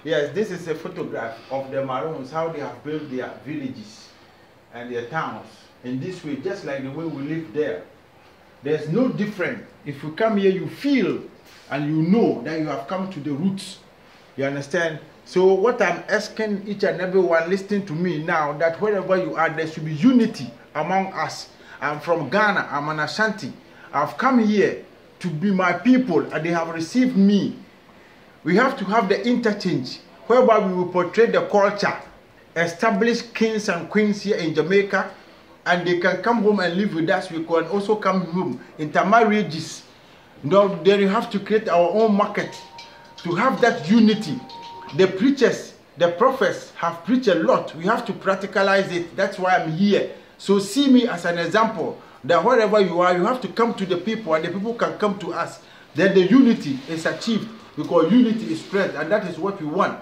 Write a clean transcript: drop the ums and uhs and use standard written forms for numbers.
Yes, this is a photograph of the Maroons, how they have built their villages and their towns in this way, just like the way we live there. There's no difference. If you come here, you feel and you know that you have come to the roots. You understand? So what I'm asking each and everyone listening to me now, that wherever you are, there should be unity among us. I'm from Ghana, I'm an Ashanti. I've come here to be my people and they have received me. We have to have the interchange whereby we will portray the culture, establish kings and queens here in Jamaica, and they can come home and live with us. We can also come home, intermarriages. Now, then you have to create our own market to have that unity. The preachers, the prophets have preached a lot. We have to practicalize it. That's why I'm here. So see me as an example that wherever you are, you have to come to the people and the people can come to us. Then the unity is achieved because unity is strength, and that is what we want.